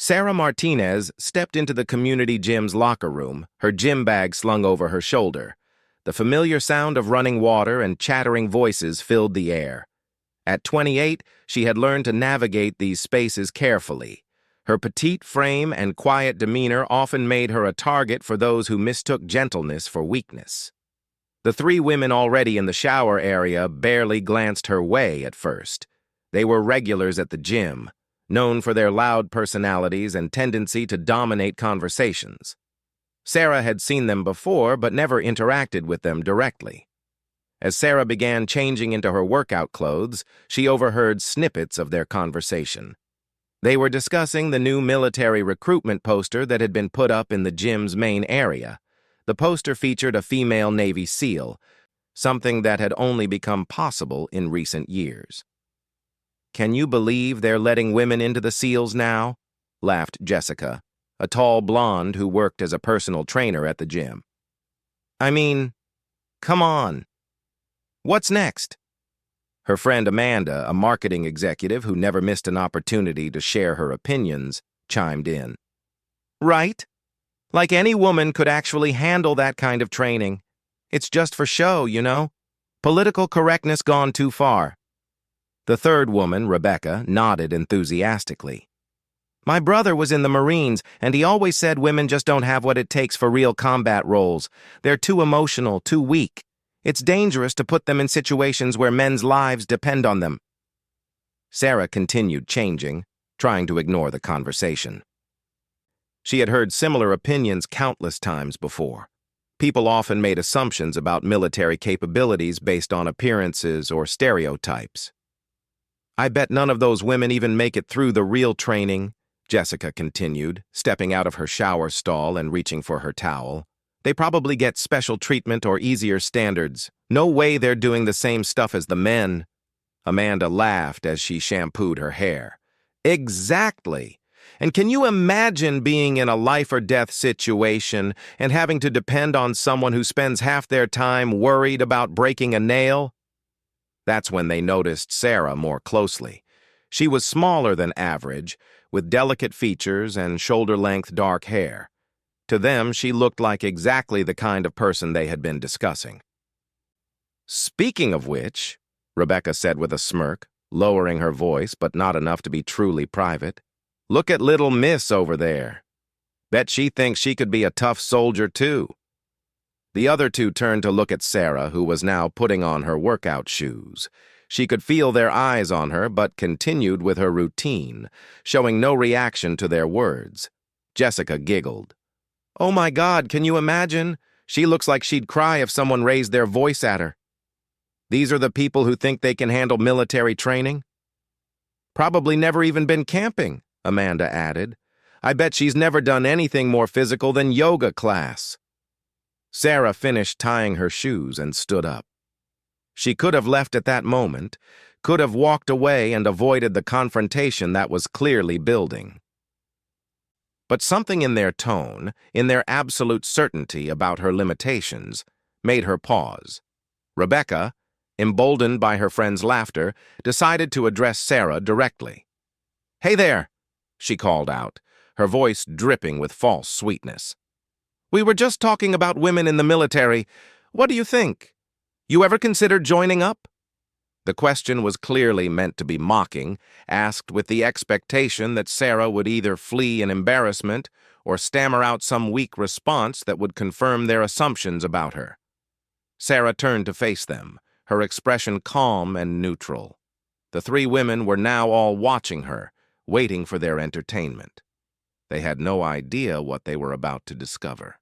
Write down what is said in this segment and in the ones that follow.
Sarah Martinez stepped into the community gym's locker room, her gym bag slung over her shoulder. The familiar sound of running water and chattering voices filled the air. At 28, she had learned to navigate these spaces carefully. Her petite frame and quiet demeanor often made her a target for those who mistook gentleness for weakness. The three women already in the shower area barely glanced her way at first. They were regulars at the gym, known for their loud personalities and tendency to dominate conversations. Sarah had seen them before but never interacted with them directly. As Sarah began changing into her workout clothes, she overheard snippets of their conversation. They were discussing the new military recruitment poster that had been put up in the gym's main area. The poster featured a female Navy SEAL, something that had only become possible in recent years. "Can you believe they're letting women into the SEALs now?" laughed Jessica, a tall blonde who worked as a personal trainer at the gym. "I mean, come on. What's next?" Her friend Amanda, a marketing executive who never missed an opportunity to share her opinions, chimed in. "Right? Like any woman could actually handle that kind of training. It's just for show, you know? Political correctness gone too far." The third woman, Rebecca, nodded enthusiastically. "My brother was in the Marines, and he always said women just don't have what it takes for real combat roles. They're too emotional, too weak. It's dangerous to put them in situations where men's lives depend on them." Sarah continued changing, trying to ignore the conversation. She had heard similar opinions countless times before. People often made assumptions about military capabilities based on appearances or stereotypes. "I bet none of those women even make it through the real training," Jessica continued, stepping out of her shower stall and reaching for her towel. "They probably get special treatment or easier standards. No way they're doing the same stuff as the men." Amanda laughed as she shampooed her hair. "Exactly. And can you imagine being in a life-or-death situation and having to depend on someone who spends half their time worried about breaking a nail?" That's when they noticed Sarah more closely. She was smaller than average, with delicate features and shoulder-length dark hair. To them, she looked like exactly the kind of person they had been discussing. "Speaking of which," Rebecca said with a smirk, lowering her voice but not enough to be truly private, "look at little Miss over there. Bet she thinks she could be a tough soldier too." The other two turned to look at Sarah, who was now putting on her workout shoes. She could feel their eyes on her, but continued with her routine, showing no reaction to their words. Jessica giggled. "Oh my God, can you imagine? She looks like she'd cry if someone raised their voice at her." "These are the people who think they can handle military training?" "Probably never even been camping," Amanda added. "I bet she's never done anything more physical than yoga class." Sarah finished tying her shoes and stood up. She could have left at that moment, could have walked away and avoided the confrontation that was clearly building. But something in their tone, in their absolute certainty about her limitations, made her pause. Rebecca, emboldened by her friend's laughter, decided to address Sarah directly. "Hey there," she called out, her voice dripping with false sweetness. "We were just talking about women in the military. What do you think? You ever considered joining up?" The question was clearly meant to be mocking, asked with the expectation that Sarah would either flee in embarrassment or stammer out some weak response that would confirm their assumptions about her. Sarah turned to face them, her expression calm and neutral. The three women were now all watching her, waiting for their entertainment. They had no idea what they were about to discover.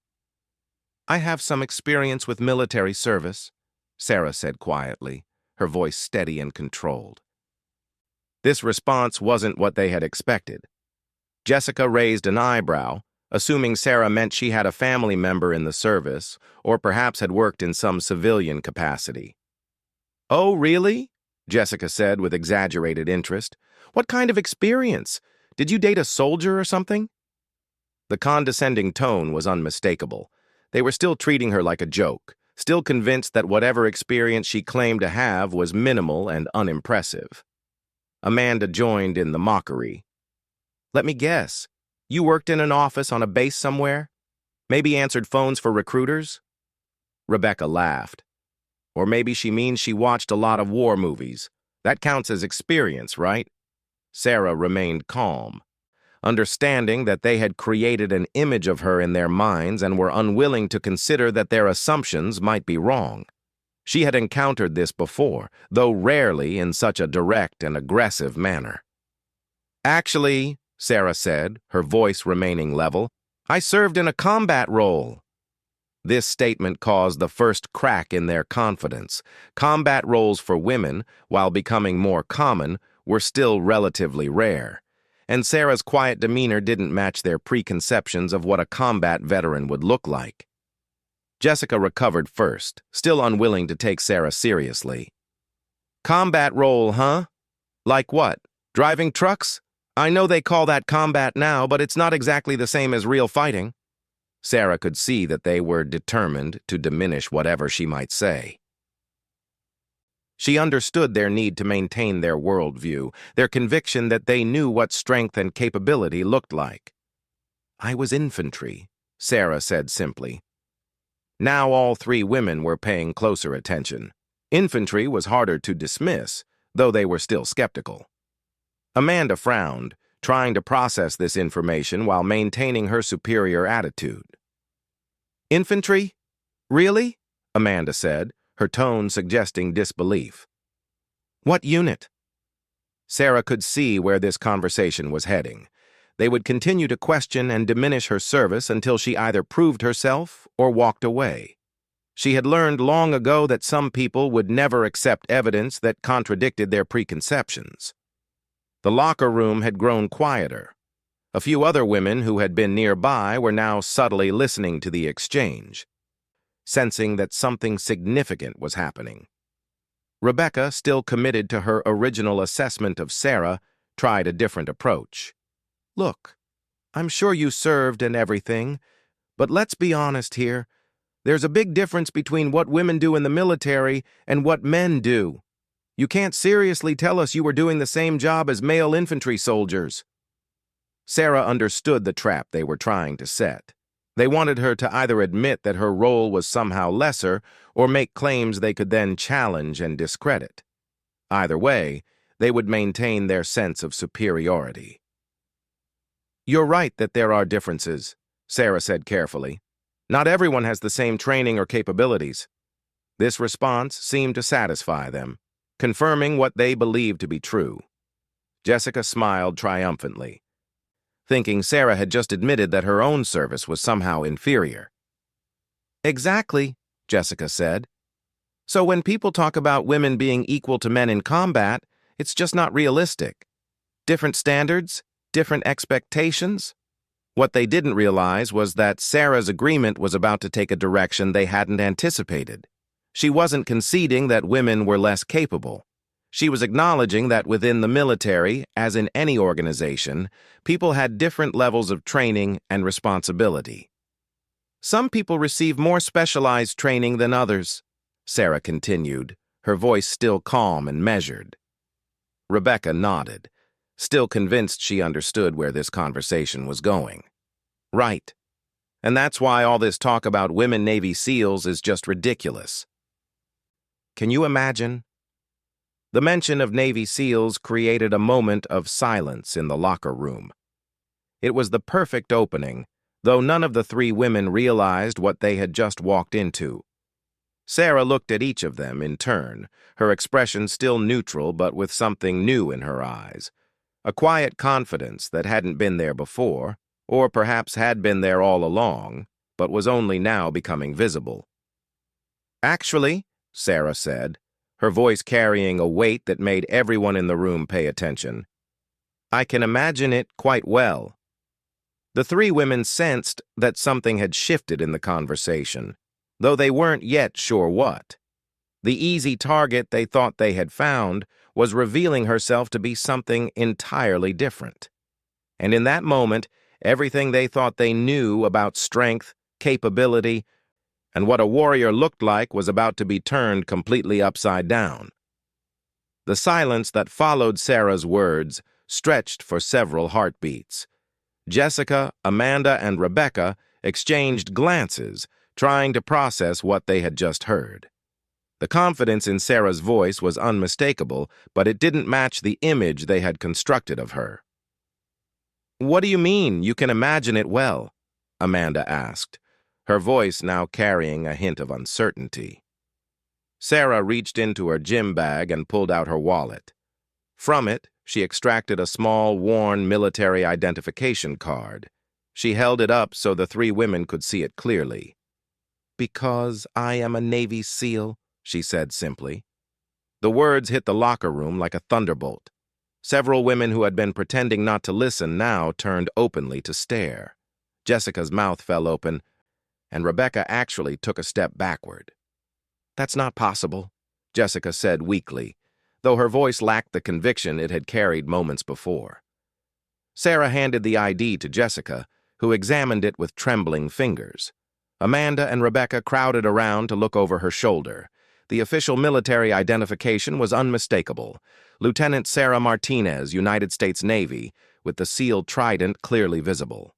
"I have some experience with military service," Sarah said quietly, her voice steady and controlled. This response wasn't what they had expected. Jessica raised an eyebrow, assuming Sarah meant she had a family member in the service, or perhaps had worked in some civilian capacity. "Oh, really?" Jessica said with exaggerated interest. "What kind of experience? Did you date a soldier or something?" The condescending tone was unmistakable. They were still treating her like a joke, still convinced that whatever experience she claimed to have was minimal and unimpressive. Amanda joined in the mockery. "Let me guess. You worked in an office on a base somewhere? Maybe answered phones for recruiters? Rebecca laughed. Or maybe she means she watched a lot of war movies. That counts as experience, right? Sarah remained calm, understanding that they had created an image of her in their minds and were unwilling to consider that their assumptions might be wrong. She had encountered this before, though rarely in such a direct and aggressive manner. Actually, Sarah said, her voice remaining level, I served in a combat role. This statement caused the first crack in their confidence. Combat roles for women, while becoming more common, were still relatively rare, and Sarah's quiet demeanor didn't match their preconceptions of what a combat veteran would look like. Jessica recovered first, still unwilling to take Sarah seriously. Combat role, huh? Like what? Driving trucks? I know they call that combat now, but it's not exactly the same as real fighting. Sarah could see that they were determined to diminish whatever she might say. She understood their need to maintain their worldview, their conviction that they knew what strength and capability looked like. I was infantry, Sarah said simply. Now all three women were paying closer attention. Infantry was harder to dismiss, though they were still skeptical. Amanda frowned, trying to process this information while maintaining her superior attitude. Infantry? Really? Amanda said, her tone suggesting disbelief. What unit? Sarah could see where this conversation was heading. They would continue to question and diminish her service until she either proved herself or walked away. She had learned long ago that some people would never accept evidence that contradicted their preconceptions. The locker room had grown quieter. A few other women who had been nearby were now subtly listening to the exchange, sensing that something significant was happening. Rebecca, still committed to her original assessment of Sarah, tried a different approach. Look, I'm sure you served and everything, but let's be honest here. There's a big difference between what women do in the military and what men do. You can't seriously tell us you were doing the same job as male infantry soldiers. Sarah understood the trap they were trying to set. They wanted her to either admit that her role was somehow lesser or make claims they could then challenge and discredit. Either way, they would maintain their sense of superiority. You're right that there are differences, Sarah said carefully. Not everyone has the same training or capabilities. This response seemed to satisfy them, confirming what they believed to be true. Jessica smiled triumphantly, thinking Sarah had just admitted that her own service was somehow inferior. Exactly, Jessica said. So when people talk about women being equal to men in combat, it's just not realistic. Different standards, different expectations. What they didn't realize was that Sarah's agreement was about to take a direction they hadn't anticipated. She wasn't conceding that women were less capable. She was acknowledging that within the military, as in any organization, people had different levels of training and responsibility. Some people receive more specialized training than others, Sarah continued, her voice still calm and measured. Rebecca nodded, still convinced she understood where this conversation was going. Right. And that's why all this talk about women Navy SEALs is just ridiculous. Can you imagine? The mention of Navy SEALs created a moment of silence in the locker room. It was the perfect opening, though none of the three women realized what they had just walked into. Sarah looked at each of them in turn, her expression still neutral but with something new in her eyes. A quiet confidence that hadn't been there before, or perhaps had been there all along, but was only now becoming visible. Actually, Sarah said, her voice carrying a weight that made everyone in the room pay attention, I can imagine it quite well. The three women sensed that something had shifted in the conversation, though they weren't yet sure what. The easy target they thought they had found was revealing herself to be something entirely different. And in that moment, everything they thought they knew about strength, capability, and what a warrior looked like was about to be turned completely upside down. The silence that followed Sarah's words stretched for several heartbeats. Jessica, Amanda, and Rebecca exchanged glances, trying to process what they had just heard. The confidence in Sarah's voice was unmistakable, but it didn't match the image they had constructed of her. "What do you mean, you can imagine it well?" Amanda asked, her voice now carrying a hint of uncertainty. Sarah reached into her gym bag and pulled out her wallet. From it, she extracted a small, worn military identification card. She held it up so the three women could see it clearly. "Because I am a Navy SEAL," she said simply. The words hit the locker room like a thunderbolt. Several women who had been pretending not to listen now turned openly to stare. Jessica's mouth fell open, and Rebecca actually took a step backward. "That's not possible," Jessica said weakly, though her voice lacked the conviction it had carried moments before. Sarah handed the ID to Jessica, who examined it with trembling fingers. Amanda and Rebecca crowded around to look over her shoulder. The official military identification was unmistakable. Lieutenant Sarah Martinez, United States Navy, with the SEAL trident clearly visible.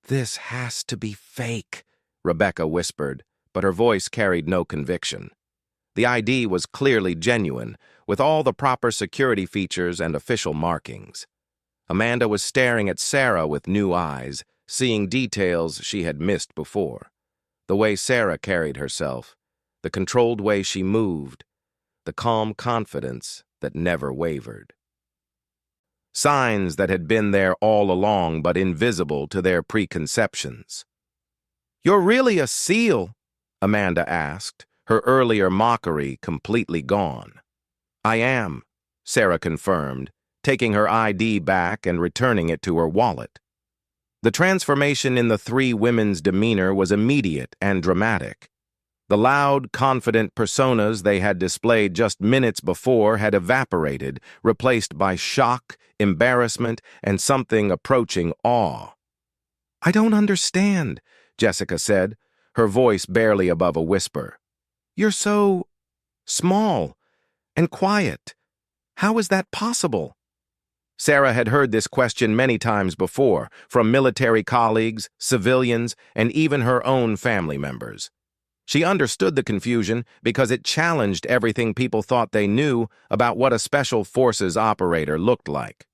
"This has to be fake," Rebecca whispered, but her voice carried no conviction. The ID was clearly genuine, with all the proper security features and official markings. Amanda was staring at Sarah with new eyes, seeing details she had missed before. The way Sarah carried herself, the controlled way she moved, the calm confidence that never wavered. Signs that had been there all along but invisible to their preconceptions. "You're really a SEAL?" Amanda asked, her earlier mockery completely gone. "I am," Sarah confirmed, taking her ID back and returning it to her wallet. The transformation in the three women's demeanor was immediate and dramatic. The loud, confident personas they had displayed just minutes before had evaporated, replaced by shock, embarrassment, and something approaching awe. "I don't understand," Jessica said, her voice barely above a whisper. "You're so small and quiet. How is that possible?" Sarah had heard this question many times before, from military colleagues, civilians, and even her own family members. She understood the confusion because it challenged everything people thought they knew about what a special forces operator looked like.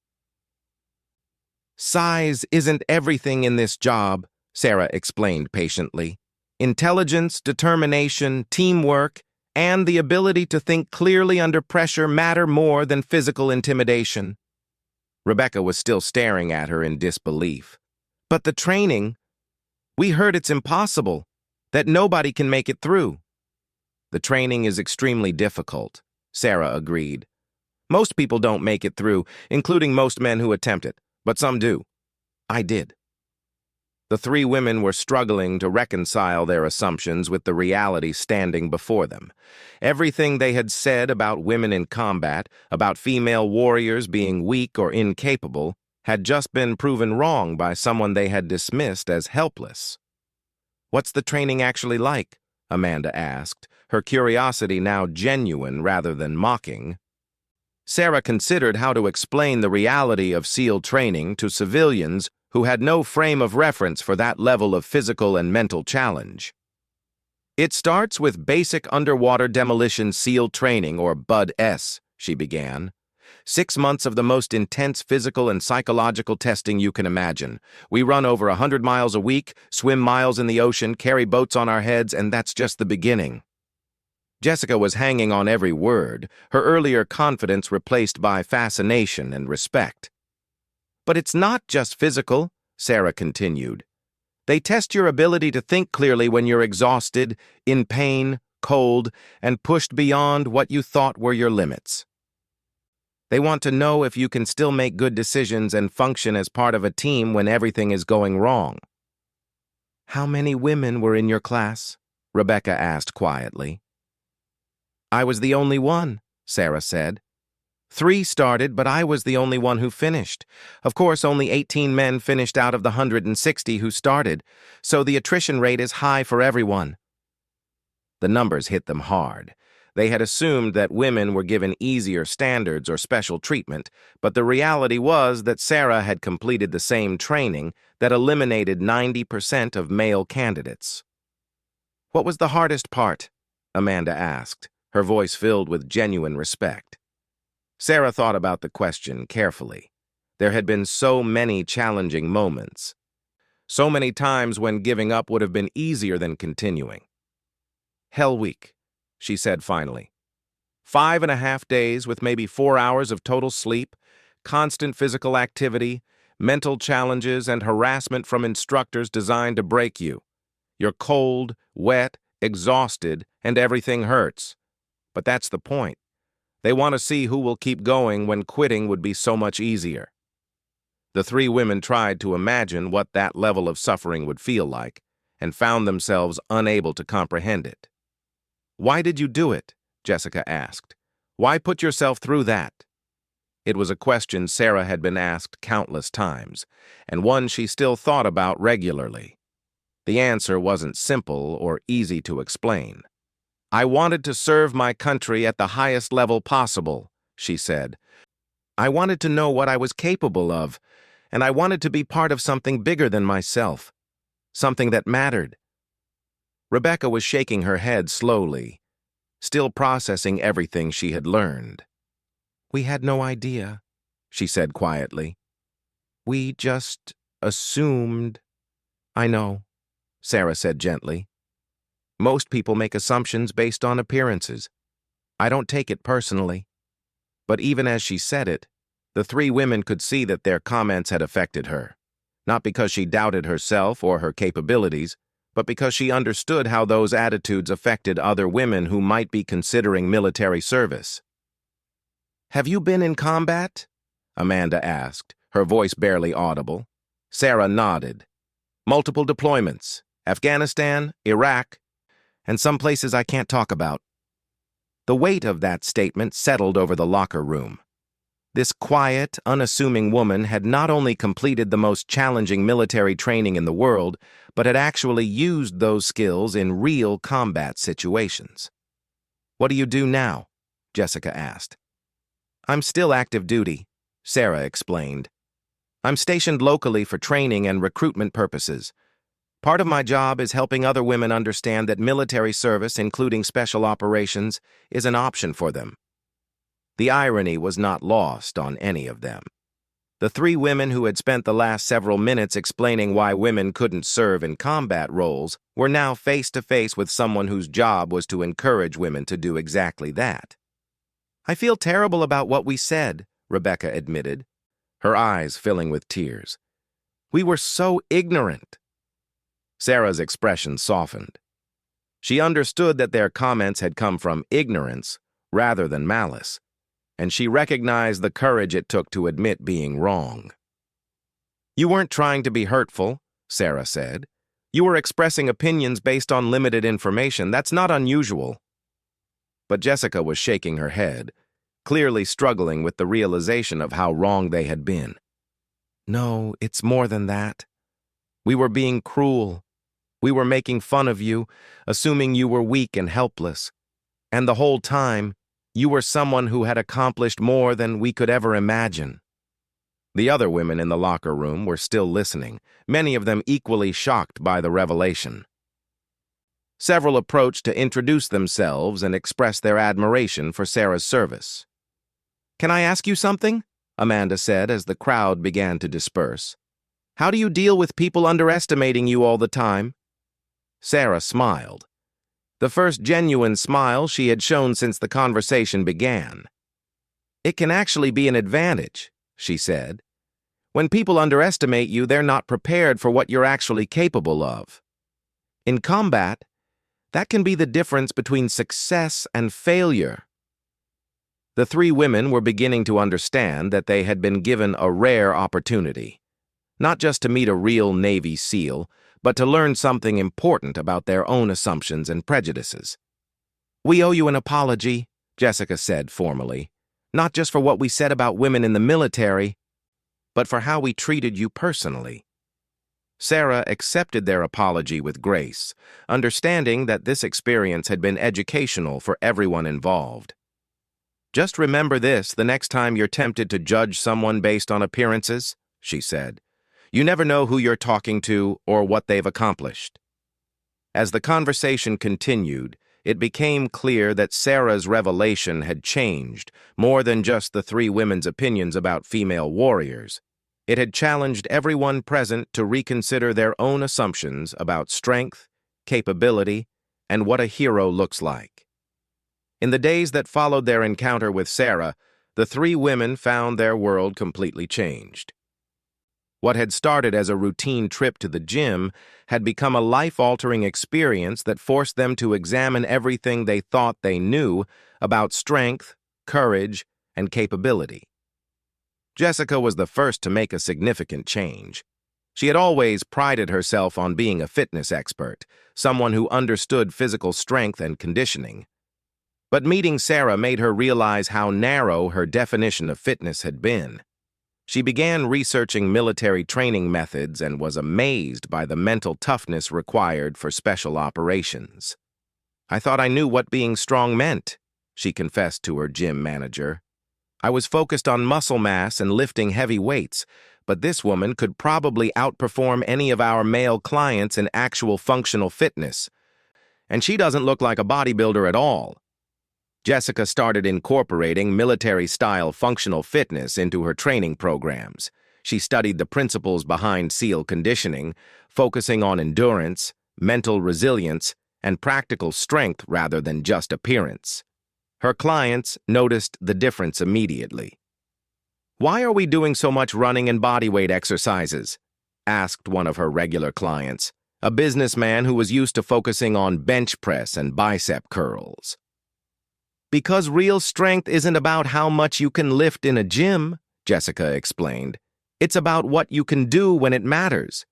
"Size isn't everything in this job," Sarah explained patiently. "Intelligence, determination, teamwork, and the ability to think clearly under pressure matter more than physical intimidation." Rebecca was still staring at her in disbelief. "But the training, we heard it's impossible, that nobody can make it through." "The training is extremely difficult," Sarah agreed. "Most people don't make it through, including most men who attempt it, but some do. I did." The three women were struggling to reconcile their assumptions with the reality standing before them. Everything they had said about women in combat, about female warriors being weak or incapable, had just been proven wrong by someone they had dismissed as helpless. "What's the training actually like?" Amanda asked, her curiosity now genuine rather than mocking. Sarah considered how to explain the reality of SEAL training to civilians who had no frame of reference for that level of physical and mental challenge. "It starts with basic underwater demolition SEAL training, or BUD-S," she began. 6 months of the most intense physical and psychological testing you can imagine. We run over 100 miles a week, swim miles in the ocean, carry boats on our heads, and that's just the beginning. Jessica was hanging on every word, her earlier confidence replaced by fascination and respect. "But it's not just physical," Sarah continued. "They test your ability to think clearly when you're exhausted, in pain, cold, and pushed beyond what you thought were your limits. They want to know if you can still make good decisions and function as part of a team when everything is going wrong." "How many women were in your class?" Rebecca asked quietly. "I was the only one," Sarah said. 3 started, but I was the only one who finished. Of course, only 18 men finished out of the 160 who started, so the attrition rate is high for everyone." The numbers hit them hard. They had assumed that women were given easier standards or special treatment, but the reality was that Sarah had completed the same training that eliminated 90% of male candidates. "What was the hardest part?" Amanda asked, her voice filled with genuine respect. Sarah thought about the question carefully. There had been so many challenging moments, so many times when giving up would have been easier than continuing. "Hell Week," she said finally. 5.5 days with maybe 4 hours of total sleep, constant physical activity, mental challenges, and harassment from instructors designed to break you. You're cold, wet, exhausted, and everything hurts. But that's the point. They want to see who will keep going when quitting would be so much easier. The three women tried to imagine what that level of suffering would feel like, and found themselves unable to comprehend it. "Why did you do it?" Jessica asked. "Why put yourself through that?" It was a question Sarah had been asked countless times, and one she still thought about regularly. The answer wasn't simple or easy to explain. "I wanted to serve my country at the highest level possible," she said. "I wanted to know what I was capable of, and I wanted to be part of something bigger than myself, something that mattered." Rebecca was shaking her head slowly, still processing everything she had learned. "We had no idea," she said quietly. "We just assumed." "I know," Sarah said gently. "Most people make assumptions based on appearances. I don't take it personally." But even as she said it, the three women could see that their comments had affected her, not because she doubted herself or her capabilities, but because she understood how those attitudes affected other women who might be considering military service. "Have you been in combat?" Amanda asked, her voice barely audible. Sarah nodded. "Multiple deployments. Afghanistan, Iraq, and some places I can't talk about." The weight of that statement settled over the locker room. This quiet, unassuming woman had not only completed the most challenging military training in the world, but had actually used those skills in real combat situations. "What do you do now?" Jessica asked. "I'm still active duty," Sarah explained. "I'm stationed locally for training and recruitment purposes. Part of my job is helping other women understand that military service, including special operations, is an option for them." The irony was not lost on any of them. The three women who had spent the last several minutes explaining why women couldn't serve in combat roles were now face to face with someone whose job was to encourage women to do exactly that. "I feel terrible about what we said," Rebecca admitted, her eyes filling with tears. "We were so ignorant." Sarah's expression softened. She understood that their comments had come from ignorance rather than malice, and she recognized the courage it took to admit being wrong. "You weren't trying to be hurtful," Sarah said. "You were expressing opinions based on limited information. That's not unusual." But Jessica was shaking her head, clearly struggling with the realization of how wrong they had been. "No, it's more than that. We were being cruel. We were making fun of you, assuming you were weak and helpless. And the whole time, you were someone who had accomplished more than we could ever imagine." The other women in the locker room were still listening, many of them equally shocked by the revelation. Several approached to introduce themselves and express their admiration for Sarah's service. "Can I ask you something?" Amanda said as the crowd began to disperse. "How do you deal with people underestimating you all the time?" Sarah smiled. The first genuine smile she had shown since the conversation began. "It can actually be an advantage," she said. "When people underestimate you, they're not prepared for what you're actually capable of. In combat, that can be the difference between success and failure." The three women were beginning to understand that they had been given a rare opportunity, not just to meet a real Navy SEAL, but to learn something important about their own assumptions and prejudices. "We owe you an apology," Jessica said formally, "not just for what we said about women in the military, but for how we treated you personally." Sarah accepted their apology with grace, understanding that this experience had been educational for everyone involved. "Just remember this the next time you're tempted to judge someone based on appearances," she said. "You never know who you're talking to or what they've accomplished." As the conversation continued, it became clear that Sarah's revelation had changed more than just the three women's opinions about female warriors. It had challenged everyone present to reconsider their own assumptions about strength, capability, and what a hero looks like. In the days that followed their encounter with Sarah, the three women found their world completely changed. What had started as a routine trip to the gym had become a life-altering experience that forced them to examine everything they thought they knew about strength, courage, and capability. Jessica was the first to make a significant change. She had always prided herself on being a fitness expert, someone who understood physical strength and conditioning. But meeting Sarah made her realize how narrow her definition of fitness had been. She began researching military training methods and was amazed by the mental toughness required for special operations. "I thought I knew what being strong meant," she confessed to her gym manager. "I was focused on muscle mass and lifting heavy weights, but this woman could probably outperform any of our male clients in actual functional fitness. And she doesn't look like a bodybuilder at all." Jessica started incorporating military-style functional fitness into her training programs. She studied the principles behind SEAL conditioning, focusing on endurance, mental resilience, and practical strength rather than just appearance. Her clients noticed the difference immediately. "Why are we doing so much running and bodyweight exercises?" asked one of her regular clients, a businessman who was used to focusing on bench press and bicep curls. "Because real strength isn't about how much you can lift in a gym," Jessica explained. "It's about what you can do when it matters.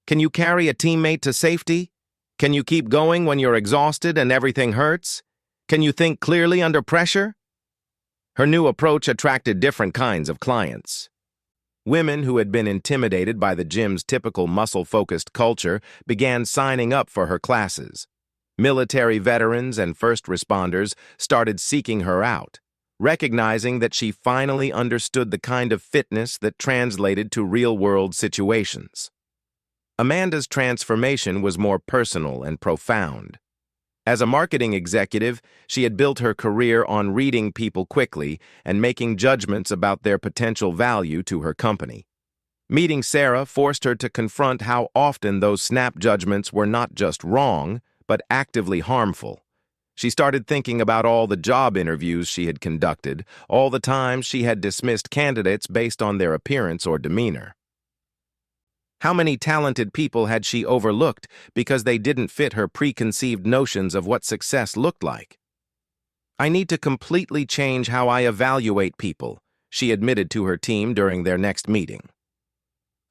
Can you carry a teammate to safety? Can you keep going when you're exhausted and everything hurts? Can you think clearly under pressure?" Her new approach attracted different kinds of clients. Women who had been intimidated by the gym's typical muscle-focused culture began signing up for her classes. Military veterans and first responders started seeking her out, recognizing that she finally understood the kind of fitness that translated to real-world situations. Amanda's transformation was more personal and profound. As a marketing executive, she had built her career on reading people quickly and making judgments about their potential value to her company. Meeting Sarah forced her to confront how often those snap judgments were not just wrong, but actively harmful. She started thinking about all the job interviews she had conducted, all the times she had dismissed candidates based on their appearance or demeanor. How many talented people had she overlooked because they didn't fit her preconceived notions of what success looked like? "I need to completely change how I evaluate people," she admitted to her team during their next meeting.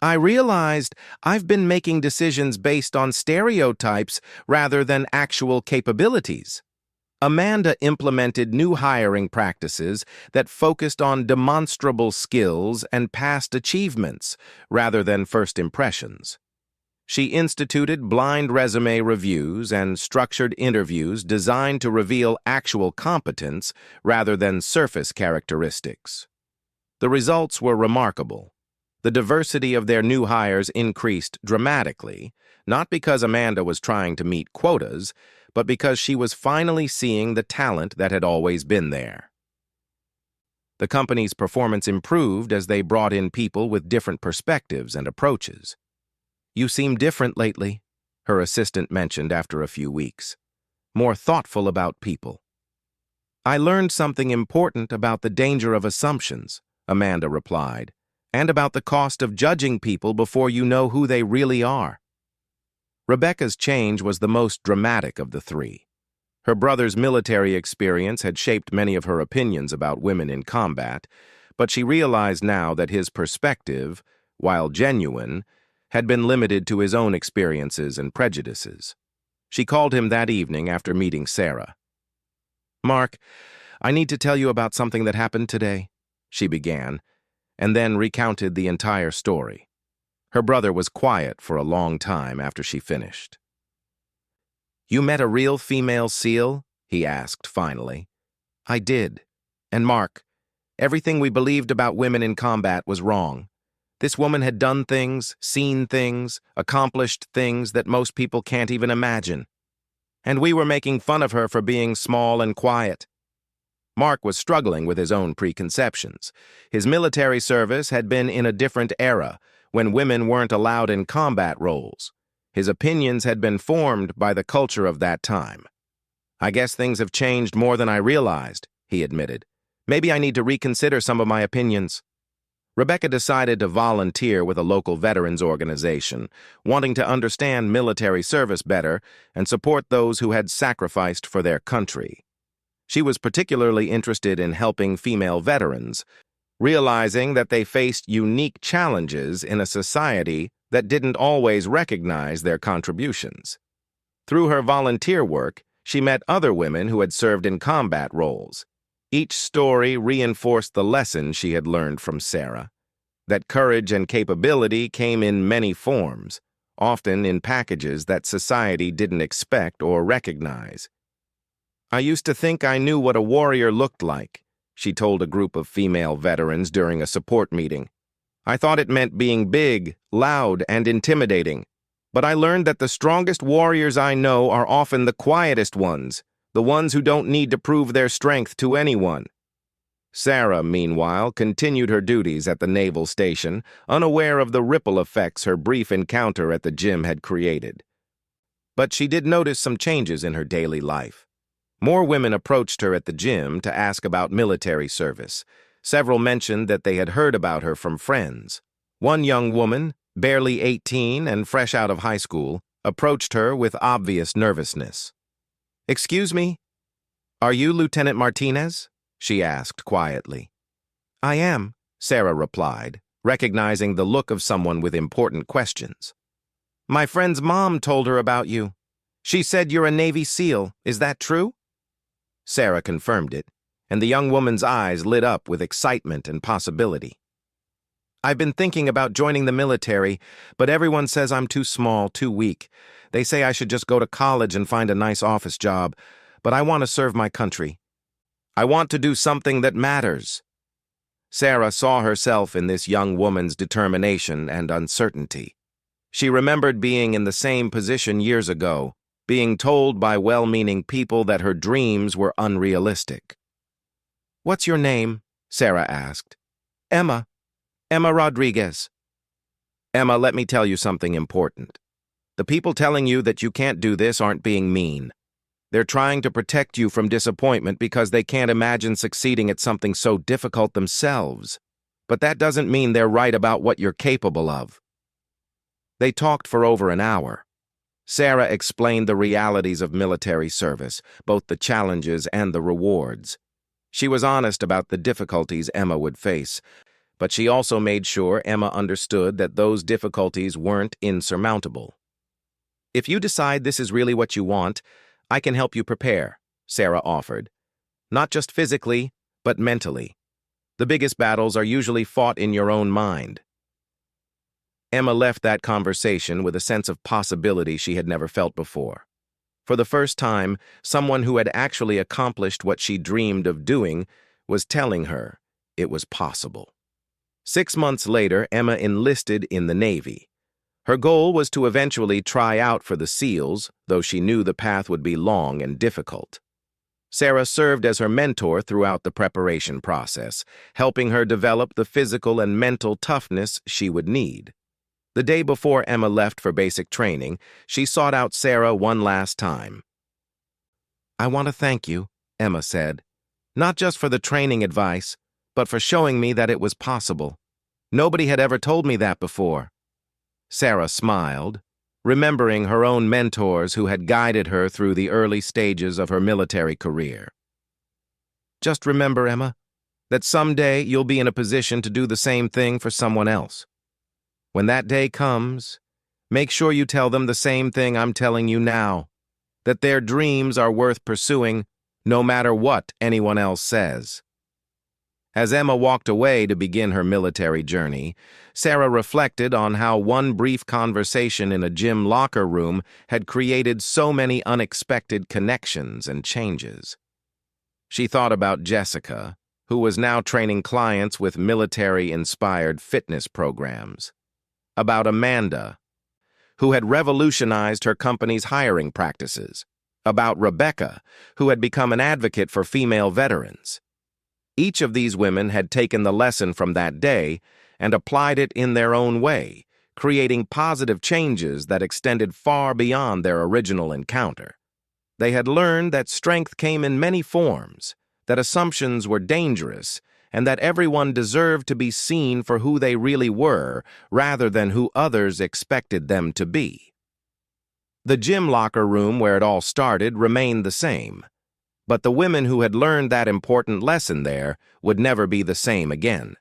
"I realized I've been making decisions based on stereotypes rather than actual capabilities." Amanda implemented new hiring practices that focused on demonstrable skills and past achievements rather than first impressions. She instituted blind resume reviews and structured interviews designed to reveal actual competence rather than surface characteristics. The results were remarkable. The diversity of their new hires increased dramatically, not because Amanda was trying to meet quotas, but because she was finally seeing the talent that had always been there. The company's performance improved as they brought in people with different perspectives and approaches. "You seem different lately," her assistant mentioned after a few weeks. "More thoughtful about people." "I learned something important about the danger of assumptions," Amanda replied, "and about the cost of judging people before you know who they really are." Rebecca's change was the most dramatic of the three. Her brother's military experience had shaped many of her opinions about women in combat, but she realized now that his perspective, while genuine, had been limited to his own experiences and prejudices. She called him that evening after meeting Sarah. "Mark, I need to tell you about something that happened today," she began, and then recounted the entire story. Her brother was quiet for a long time after she finished. "You met a real female SEAL?" he asked finally. "I did. And Mark, everything we believed about women in combat was wrong. This woman had done things, seen things, accomplished things that most people can't even imagine. And we were making fun of her for being small and quiet." Mark was struggling with his own preconceptions. His military service had been in a different era, when women weren't allowed in combat roles. His opinions had been formed by the culture of that time. "I guess things have changed more than I realized," he admitted. "Maybe I need to reconsider some of my opinions." Rebecca decided to volunteer with a local veterans organization, wanting to understand military service better and support those who had sacrificed for their country. She was particularly interested in helping female veterans, realizing that they faced unique challenges in a society that didn't always recognize their contributions. Through her volunteer work, she met other women who had served in combat roles. Each story reinforced the lesson she had learned from Sarah, that courage and capability came in many forms, often in packages that society didn't expect or recognize. "I used to think I knew what a warrior looked like," she told a group of female veterans during a support meeting. "I thought it meant being big, loud, and intimidating. But I learned that the strongest warriors I know are often the quietest ones, the ones who don't need to prove their strength to anyone." Sarah, meanwhile, continued her duties at the naval station, unaware of the ripple effects her brief encounter at the gym had created. But she did notice some changes in her daily life. More women approached her at the gym to ask about military service. Several mentioned that they had heard about her from friends. One young woman, barely 18 and fresh out of high school, approached her with obvious nervousness. "Excuse me, are you Lieutenant Martinez?" she asked quietly. "I am," Sarah replied, recognizing the look of someone with important questions. "My friend's mom told her about you. She said you're a Navy SEAL. Is that true?" Sarah confirmed it, and the young woman's eyes lit up with excitement and possibility. "I've been thinking about joining the military, but everyone says I'm too small, too weak. They say I should just go to college and find a nice office job, but I want to serve my country. I want to do something that matters." Sarah saw herself in this young woman's determination and uncertainty. She remembered being in the same position years ago, being told by well-meaning people that her dreams were unrealistic. "What's your name?" Sarah asked. "Emma. Emma Rodriguez." "Emma, let me tell you something important. The people telling you that you can't do this aren't being mean. They're trying to protect you from disappointment because they can't imagine succeeding at something so difficult themselves. But that doesn't mean they're right about what you're capable of." They talked for over an hour. Sarah explained the realities of military service, both the challenges and the rewards. She was honest about the difficulties Emma would face, but she also made sure Emma understood that those difficulties weren't insurmountable. "If you decide this is really what you want, I can help you prepare," Sarah offered. "Not just physically, but mentally. The biggest battles are usually fought in your own mind." Emma left that conversation with a sense of possibility she had never felt before. For the first time, someone who had actually accomplished what she dreamed of doing was telling her it was possible. 6 months later, Emma enlisted in the Navy. Her goal was to eventually try out for the SEALs, though she knew the path would be long and difficult. Sarah served as her mentor throughout the preparation process, helping her develop the physical and mental toughness she would need. The day before Emma left for basic training, she sought out Sarah one last time. "I want to thank you," Emma said, "not just for the training advice, but for showing me that it was possible. Nobody had ever told me that before." Sarah smiled, remembering her own mentors who had guided her through the early stages of her military career. "Just remember, Emma, that someday you'll be in a position to do the same thing for someone else. When that day comes, make sure you tell them the same thing I'm telling you now, that their dreams are worth pursuing no matter what anyone else says." As Emma walked away to begin her military journey, Sarah reflected on how one brief conversation in a gym locker room had created so many unexpected connections and changes. She thought about Jessica, who was now training clients with military-inspired fitness programs. About Amanda, who had revolutionized her company's hiring practices. About Rebecca, who had become an advocate for female veterans. Each of these women had taken the lesson from that day and applied it in their own way, creating positive changes that extended far beyond their original encounter. They had learned that strength came in many forms, that assumptions were dangerous, and that everyone deserved to be seen for who they really were rather than who others expected them to be. The gym locker room where it all started remained the same, but the women who had learned that important lesson there would never be the same again.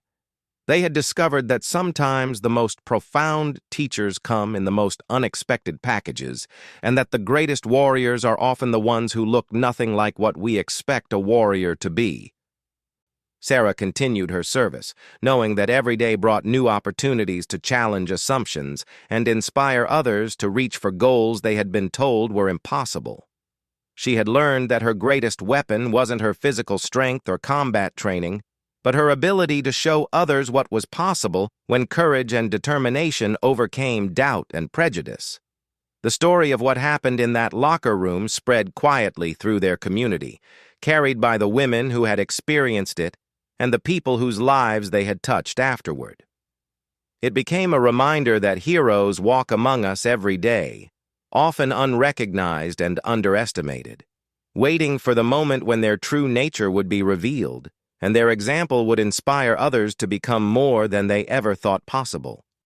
They had discovered that sometimes the most profound teachers come in the most unexpected packages, and that the greatest warriors are often the ones who look nothing like what we expect a warrior to be. Sarah continued her service, knowing that every day brought new opportunities to challenge assumptions and inspire others to reach for goals they had been told were impossible. She had learned that her greatest weapon wasn't her physical strength or combat training, but her ability to show others what was possible when courage and determination overcame doubt and prejudice. The story of what happened in that locker room spread quietly through their community, carried by the women who had experienced it and the people whose lives they had touched afterward. It became a reminder that heroes walk among us every day, often unrecognized and underestimated, waiting for the moment when their true nature would be revealed, and their example would inspire others to become more than they ever thought possible.